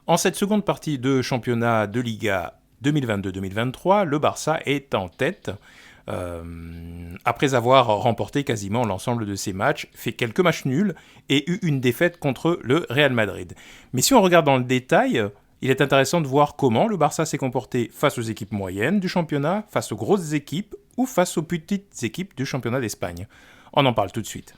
En cette seconde partie de championnat de Liga 2022-2023, le Barça est en tête. Après avoir remporté quasiment l'ensemble de ses matchs, fait quelques matchs nuls et eu une défaite contre le Real Madrid. Mais si on regarde dans le détail, il est intéressant de voir comment le Barça s'est comporté face aux équipes moyennes du championnat, face aux grosses équipes ou face aux petites équipes du championnat d'Espagne. On en parle tout de suite.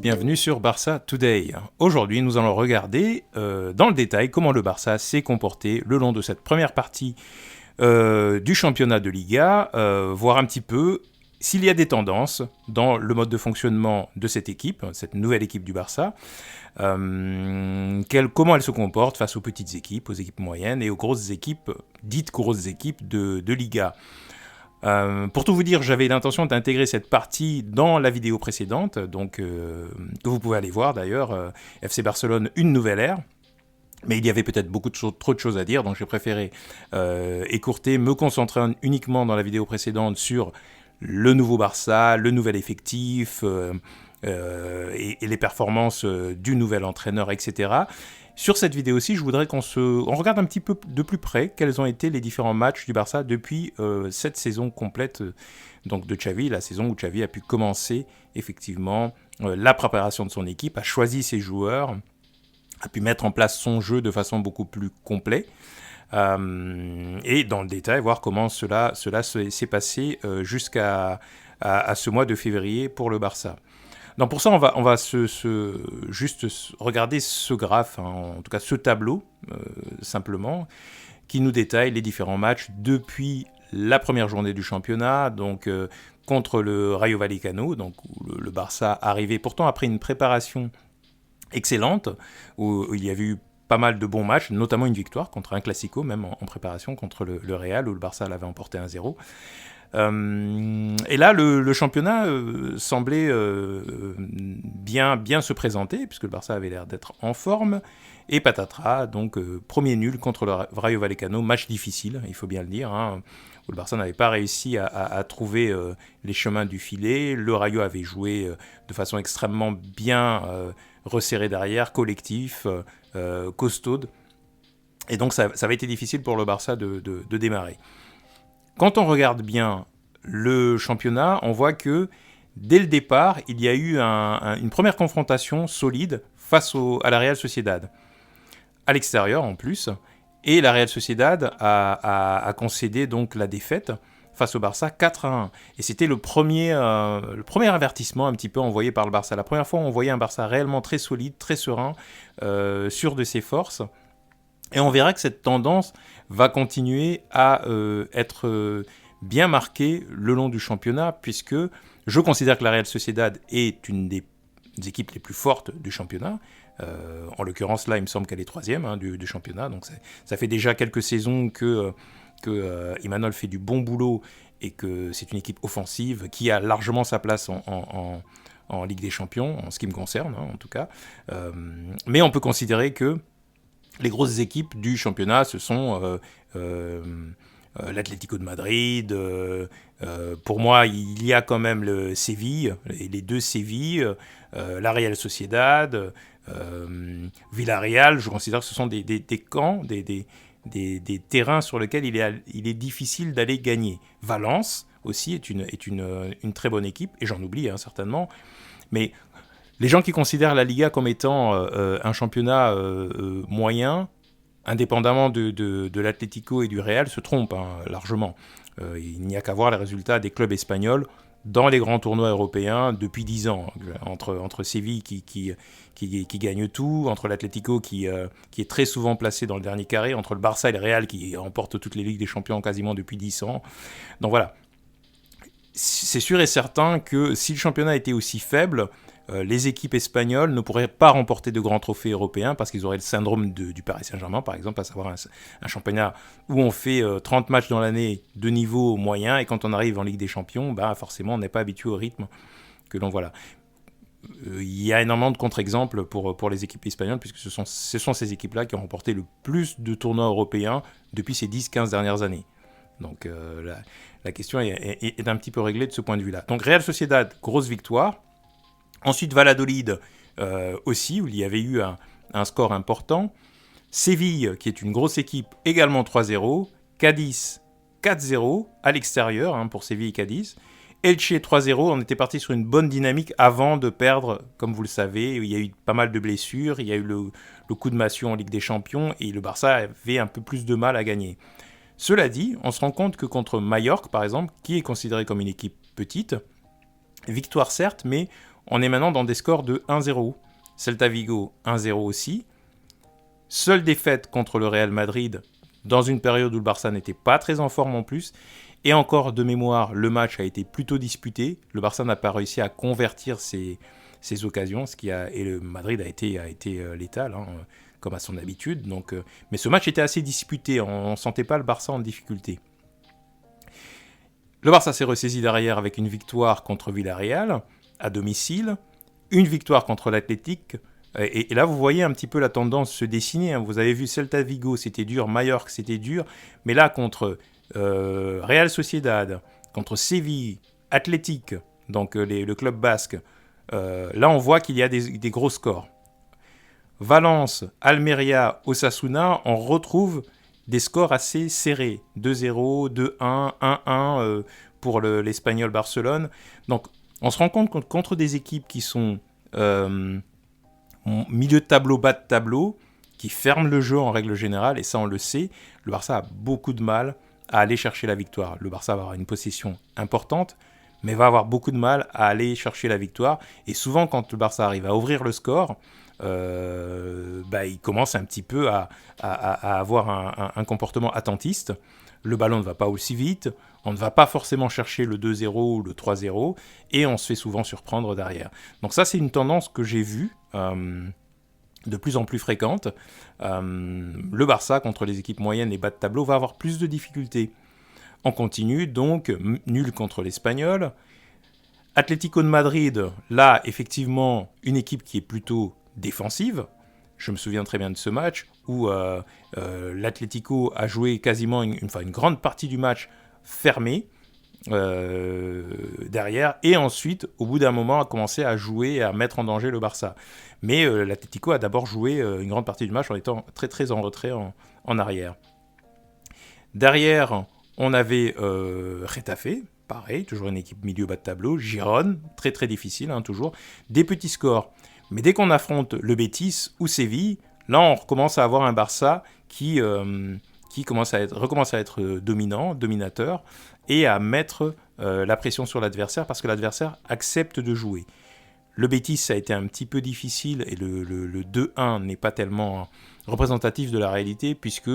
Bienvenue sur Barça Today. Aujourd'hui, nous allons regarder dans le détail comment le Barça s'est comporté le long de cette première partie du championnat de Liga, voir un petit peu s'il y a des tendances dans le mode de fonctionnement de cette équipe, cette nouvelle équipe du Barça, comment elle se comporte face aux petites équipes, aux équipes moyennes et aux grosses équipes, dites grosses équipes de Liga. Pour tout vous dire, j'avais l'intention d'intégrer cette partie dans la vidéo précédente, donc que vous pouvez aller voir d'ailleurs, FC Barcelone, une nouvelle ère. Mais il y avait peut-être trop de choses à dire, donc j'ai préféré écourter, me concentrer uniquement dans la vidéo précédente sur le nouveau Barça, le nouvel effectif et les performances du nouvel entraîneur, etc. Sur cette vidéo-ci, je voudrais qu'on regarde un petit peu de plus près quels ont été les différents matchs du Barça depuis cette saison complète donc de Xavi, la saison où Xavi a pu commencer effectivement la préparation de son équipe, a choisi ses joueurs, a pu mettre en place son jeu de façon beaucoup plus complète. Et dans le détail, voir comment cela s'est passé jusqu'à ce mois de février pour le Barça. Donc pour ça, on va juste regarder ce graphe, hein, en tout cas ce tableau, simplement, qui nous détaille les différents matchs depuis la première journée du championnat, donc contre le Rayo Vallecano, donc où le Barça arrivait pourtant après une préparation excellente, où il y avait eu pas mal de bons matchs, notamment une victoire contre un Classico, même en préparation contre le Real, où le Barça l'avait emporté 1-0. Et là, le championnat semblait bien se présenter, puisque le Barça avait l'air d'être en forme. Et patatras, donc premier nul contre le Rayo Vallecano, match difficile, il faut bien le dire, hein, où le Barça n'avait pas réussi à trouver les chemins du filet. Le Rayo avait joué de façon extrêmement bien resserrée derrière, collectif, costaude. Et donc ça avait été difficile pour le Barça de démarrer. Quand on regarde bien le championnat, on voit que dès le départ, il y a eu une première confrontation solide face à la Real Sociedad. À l'extérieur en plus, et la Real Sociedad a concédé donc la défaite face au Barça 4-1. Et c'était le premier avertissement un petit peu envoyé par le Barça. La première fois, on voyait un Barça réellement très solide, très serein, sûr de ses forces. Et on verra que cette tendance va continuer à être bien marquée le long du championnat, puisque je considère que la Real Sociedad est une des équipes les plus fortes du championnat. En l'occurrence, là, il me semble qu'elle est troisième du championnat. Donc ça fait déjà quelques saisons que Imanol fait du bon boulot et que c'est une équipe offensive qui a largement sa place en Ligue des Champions, en ce qui me concerne, hein, en tout cas. Mais on peut considérer que les grosses équipes du championnat, ce sont l'Atlético de Madrid. Pour moi, il y a quand même le Séville, les deux Sévilles, la Real Sociedad, Villarreal. Je considère que ce sont des camps, des terrains sur lesquels il est difficile d'aller gagner. Valence aussi est une très bonne équipe, et j'en oublie certainement. Mais les gens qui considèrent la Liga comme étant un championnat moyen, indépendamment de l'Atlético et du Real, se trompent largement. Il n'y a qu'à voir les résultats des clubs espagnols dans les grands tournois européens depuis 10 ans. Entre Séville qui gagne tout, entre l'Atlético qui est très souvent placé dans le dernier carré, entre le Barça et le Real qui remportent toutes les Ligues des Champions quasiment depuis 10 ans. Donc voilà. C'est sûr et certain que si le championnat était aussi faible, les équipes espagnoles ne pourraient pas remporter de grands trophées européens parce qu'ils auraient le syndrome du Paris Saint-Germain, par exemple, à savoir un championnat où on fait 30 matchs dans l'année de niveau moyen, et quand on arrive en Ligue des Champions, forcément, on n'est pas habitué au rythme que l'on voit là. Il y a énormément de contre-exemples pour les équipes espagnoles, puisque ce sont ces équipes-là qui ont remporté le plus de tournois européens depuis ces 10-15 dernières années. Donc la question est un petit peu réglée de ce point de vue-là. Donc Real Sociedad, grosse victoire. Ensuite Valladolid aussi, où il y avait eu un score important. Séville, qui est une grosse équipe, également 3-0. Cadiz, 4-0 à l'extérieur pour Séville et Cadiz. Elche 3-0, on était parti sur une bonne dynamique avant de perdre, comme vous le savez. Il y a eu pas mal de blessures, il y a eu le coup de massue en Ligue des Champions, et le Barça avait un peu plus de mal à gagner. Cela dit, on se rend compte que contre Mallorca, par exemple, qui est considéré comme une équipe petite, victoire certes, mais on est maintenant dans des scores de 1-0. Celta Vigo, 1-0 aussi. Seule défaite contre le Real Madrid, dans une période où le Barça n'était pas très en forme en plus. Et encore de mémoire, le match a été plutôt disputé. Le Barça n'a pas réussi à convertir ses occasions, et le Madrid a été létal, comme à son habitude. Donc, mais ce match était assez disputé, on ne sentait pas le Barça en difficulté. Le Barça s'est ressaisi derrière avec une victoire contre Villarreal, à domicile, une victoire contre l'Athletic. Et là, vous voyez un petit peu la tendance se dessiner. Vous avez vu Celta Vigo, c'était dur, Mallorca, c'était dur. Mais là, contre Real Sociedad, contre Séville, Athletic, donc le club basque, là, on voit qu'il y a des gros scores. Valence, Almeria, Osasuna, on retrouve des scores assez serrés. 2-0, 2-1, 1-1 pour l'Espagnol Barcelone. Donc, on se rend compte que contre des équipes qui sont milieu de tableau, bas de tableau, qui ferment le jeu en règle générale, et ça on le sait, le Barça a beaucoup de mal à aller chercher la victoire. Le Barça va avoir une possession importante, mais va avoir beaucoup de mal à aller chercher la victoire. Et souvent, quand le Barça arrive à ouvrir le score, il commence un petit peu à avoir un comportement attentiste. Le ballon ne va pas aussi vite, on ne va pas forcément chercher le 2-0 ou le 3-0, et on se fait souvent surprendre derrière. Donc ça, c'est une tendance que j'ai vue de plus en plus fréquente. Le Barça, contre les équipes moyennes et bas de tableau, va avoir plus de difficultés. On continue, donc, nul contre l'Espagnol. Atlético de Madrid, là, effectivement, une équipe qui est plutôt défensive. Je me souviens très bien de ce match où l'Atlético a joué quasiment une grande partie du match fermé derrière, et ensuite, au bout d'un moment, a commencé à jouer et à mettre en danger le Barça. Mais l'Atlético a d'abord joué une grande partie du match en étant très très en retrait en arrière. Derrière, on avait Getafe, pareil, toujours une équipe milieu bas de tableau. Girone, très très difficile, toujours. Des petits scores. Mais dès qu'on affronte le Betis ou Séville, là on recommence à avoir un Barça qui recommence à être dominateur, et à mettre la pression sur l'adversaire parce que l'adversaire accepte de jouer. Le Betis, ça a été un petit peu difficile, et le 2-1 n'est pas tellement représentatif de la réalité, puisque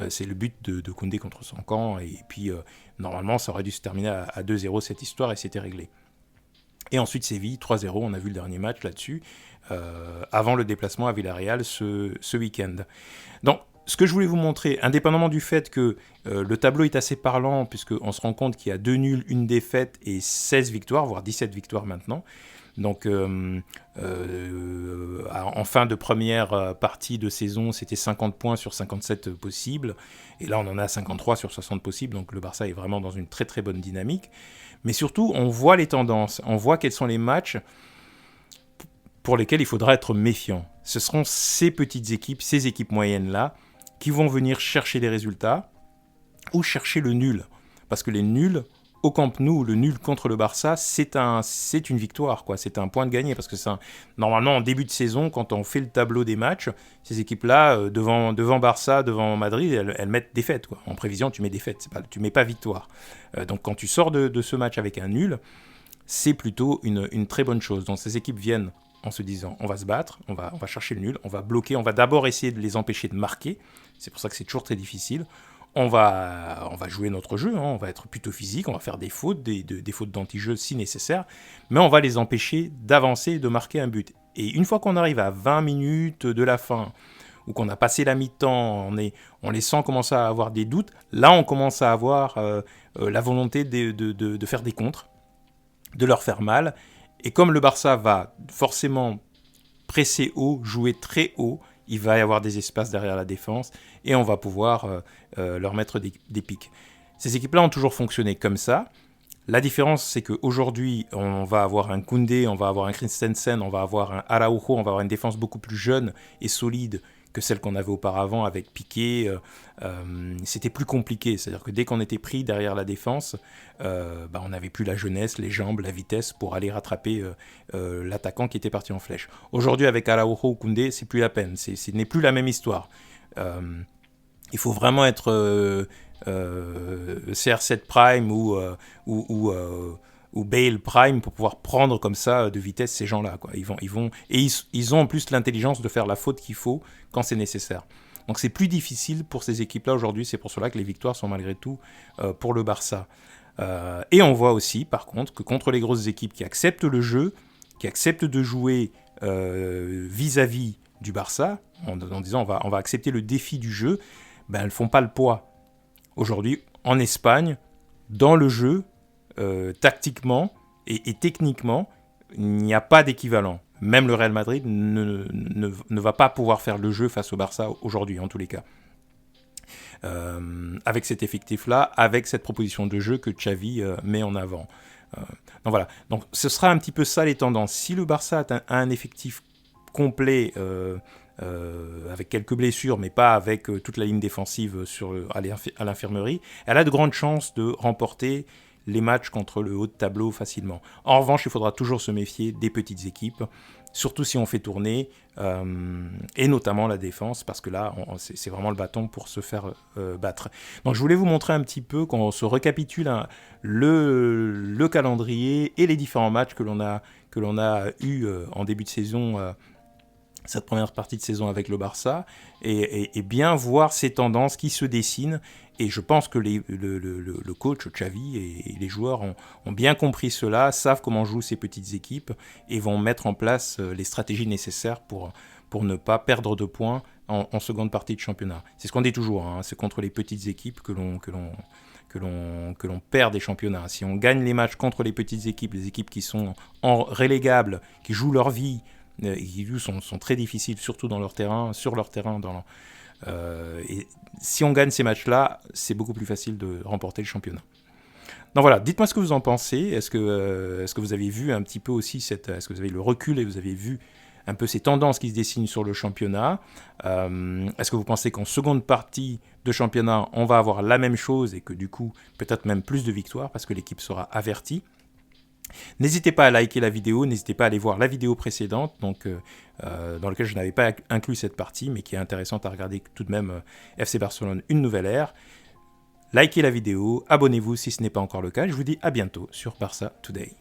c'est le but de Koundé contre son camp, et puis normalement ça aurait dû se terminer à 2-0 cette histoire, et c'était réglé. Et ensuite Séville, 3-0, on a vu le dernier match là-dessus, avant le déplacement à Villarreal ce week-end. Donc, ce que je voulais vous montrer, indépendamment du fait que le tableau est assez parlant, puisqu'on se rend compte qu'il y a 2 nuls, 1 défaite et 16 victoires, voire 17 victoires maintenant. Donc, en fin de première partie de saison, c'était 50 points sur 57 possibles. Et là, on en a 53 sur 60 possibles. Donc, le Barça est vraiment dans une très très bonne dynamique. Mais surtout, on voit les tendances. On voit quels sont les matchs pour lesquels il faudra être méfiant. Ce seront ces petites équipes, ces équipes moyennes-là, qui vont venir chercher des résultats ou chercher le nul. Parce que les nuls, au Camp Nou, le nul contre le Barça, c'est une victoire, quoi. C'est un point de gagné, parce que normalement, en début de saison, quand on fait le tableau des matchs, ces équipes-là, devant Barça, devant Madrid, elles mettent défaite, quoi. En prévision, tu mets défaite, tu mets pas victoire. Donc quand tu sors de ce match avec un nul, c'est plutôt une très bonne chose. Donc ces équipes viennent en se disant, on va se battre, on va chercher le nul, on va bloquer, on va d'abord essayer de les empêcher de marquer. C'est pour ça que c'est toujours très difficile. On va jouer notre jeu, hein, on va être plutôt physique, on va faire des fautes, des fautes d'anti-jeu si nécessaire, mais on va les empêcher d'avancer et de marquer un but. Et une fois qu'on arrive à 20 minutes de la fin, ou qu'on a passé la mi-temps, on les sent commencer à avoir des doutes, là on commence à avoir la volonté de faire des contres, de leur faire mal. Et comme le Barça va forcément presser haut, jouer très haut, il va y avoir des espaces derrière la défense et on va pouvoir leur mettre des pics. Ces équipes-là ont toujours fonctionné comme ça. La différence, c'est qu'aujourd'hui, on va avoir un Koundé, on va avoir un Christensen, on va avoir un Araujo, on va avoir une défense beaucoup plus jeune et solide que celle qu'on avait auparavant avec Piqué. C'était plus compliqué, c'est-à-dire que dès qu'on était pris derrière la défense, on n'avait plus la jeunesse, les jambes, la vitesse pour aller rattraper l'attaquant qui était parti en flèche. Aujourd'hui, avec Araujo ou Koundé, c'est plus la peine, ce n'est plus la même histoire. Il faut vraiment être CR7 Prime ou Bale Prime pour pouvoir prendre comme ça de vitesse ces gens-là, quoi. Ils ont en plus l'intelligence de faire la faute qu'il faut quand c'est nécessaire. Donc c'est plus difficile pour ces équipes-là aujourd'hui, c'est pour cela que les victoires sont malgré tout pour le Barça. Et on voit aussi, par contre, que contre les grosses équipes qui acceptent le jeu, qui acceptent de jouer vis-à-vis du Barça, en disant on va accepter le défi du jeu, elles ne font pas le poids. Aujourd'hui, en Espagne, dans le jeu, tactiquement et techniquement, il n'y a pas d'équivalent. Même le Real Madrid ne va pas pouvoir faire le jeu face au Barça aujourd'hui, en tous les cas. Avec cet effectif-là, avec cette proposition de jeu que Xavi met en avant. Donc voilà, donc ce sera un petit peu ça les tendances. Si le Barça a un effectif complet, avec quelques blessures, mais pas avec toute la ligne défensive à l'infirmerie, elle a de grandes chances de remporter les matchs contre le haut de tableau facilement. En revanche, il faudra toujours se méfier des petites équipes, surtout si on fait tourner, et notamment la défense, parce que là, c'est vraiment le bâton pour se faire battre. Donc je voulais vous montrer un petit peu, quand on se récapitule le calendrier et les différents matchs que l'on a eu en début de saison, cette première partie de saison avec le Barça, et bien voir ces tendances qui se dessinent. Et je pense que le coach Xavi et les joueurs ont bien compris cela, savent comment jouent ces petites équipes et vont mettre en place les stratégies nécessaires pour ne pas perdre de points en seconde partie de championnat. C'est ce qu'on dit toujours, hein, c'est contre les petites équipes que l'on perd des championnats. Si on gagne les matchs contre les petites équipes, les équipes qui sont relégables, qui jouent leur vie, qui sont très difficiles, surtout sur leur terrain. Et si on gagne ces matchs-là, c'est beaucoup plus facile de remporter le championnat. Donc voilà, dites-moi ce que vous en pensez. Est-ce que vous avez vu un petit peu aussi est-ce que vous avez le recul et vous avez vu un peu ces tendances qui se dessinent sur le championnat? Est-ce que vous pensez qu'en seconde partie de championnat, on va avoir la même chose et que du coup, peut-être même plus de victoires parce que l'équipe sera avertie? N'hésitez pas à liker la vidéo, n'hésitez pas à aller voir la vidéo précédente, donc, dans laquelle je n'avais pas inclus cette partie, mais qui est intéressante à regarder tout de même, FC Barcelone, une nouvelle ère. Likez la vidéo, abonnez-vous si ce n'est pas encore le cas, je vous dis à bientôt sur Barça Today.